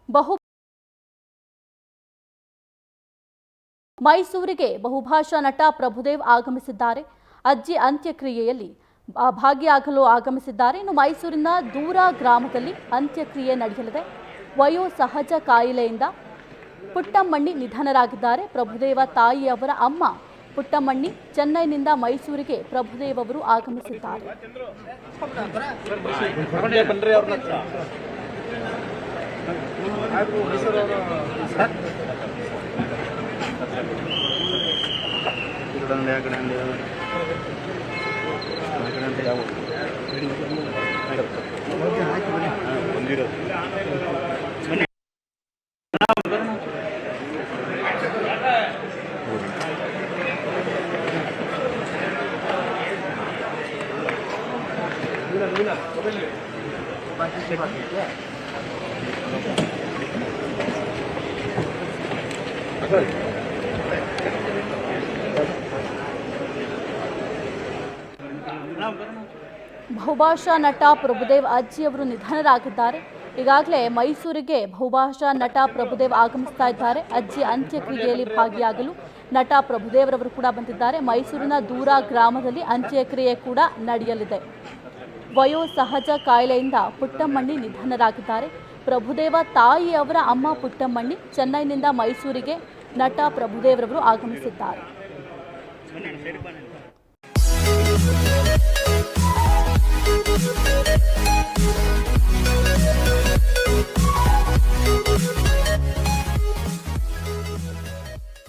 ಬಹು ಮೈಸೂರಿಗೆ ಬಹುಭಾಷಾ ನಟ ಪ್ರಭುದೇವ್ ಆಗಮಿಸಿದ್ದಾರೆ. ಅಜ್ಜಿ ಅಂತ್ಯಕ್ರಿಯೆಯಲ್ಲಿ ಭಾಗಿಯಾಗಲು ಆಗಮಿಸಿದ್ದಾರೆ. ಇನ್ನು ಮೈಸೂರಿನ ದೂರ ಗ್ರಾಮದಲ್ಲಿ ಅಂತ್ಯಕ್ರಿಯೆ ನಡೆಯಲಿದೆ. ವಯೋಸಹಜ ಕಾಯಿಲೆಯಿಂದ ಪುಟ್ಟಮ್ಮಣ್ಣಿ ನಿಧನರಾಗಿದ್ದಾರೆ. ಪ್ರಭುದೇವ ತಾಯಿಯವರ ಅಮ್ಮ ಪುಟ್ಟಮ್ಮಣ್ಣಿ ಚೆನ್ನೈನಿಂದ ಮೈಸೂರಿಗೆ ಪ್ರಭುದೇವ್ ಅವರು ಆಗಮಿಸಿದ್ದಾರೆ. ಬಹುಭಾಷಾ ನಟ ಪ್ರಭುದೇವ್ ಅಜ್ಜಿಯವರು ನಿಧನರಾಗಿದ್ದಾರೆ. ಈಗಾಗಲೇ ಮೈಸೂರಿಗೆ ಬಹುಭಾಷಾ ನಟ ಪ್ರಭುದೇವ್ ಆಗಮಿಸ್ತಾ ಇದ್ದಾರೆ. ಅಜ್ಜಿ ಅಂತ್ಯಕ್ರಿಯೆಯಲ್ಲಿ ಭಾಗಿಯಾಗಲು ನಟ ಪ್ರಭುದೇವರವರು ಕೂಡ ಬಂದಿದ್ದಾರೆ. ಮೈಸೂರಿನ ದೂರ ಗ್ರಾಮದಲ್ಲಿ ಅಂತ್ಯಕ್ರಿಯೆ ಕೂಡ ನಡೆಯಲಿದೆ. ವಯೋಸಹಜ ಕಾಯಿಲೆಯಿಂದ ಪುಟ್ಟಮ್ಮಣ್ಣಿ ನಿಧನರಾಗಿದ್ದಾರೆ. ಪ್ರಭುದೇವ ತಾಯಿಯವರ ಅಮ್ಮ ಪುಟ್ಟಮ್ಮಣ್ಣಿ ಚೆನ್ನೈನಿಂದ ಮೈಸೂರಿಗೆ ನಟ ಪ್ರಭುದೇವರವರು ಆಗಮಿಸಿದ್ದಾರೆ.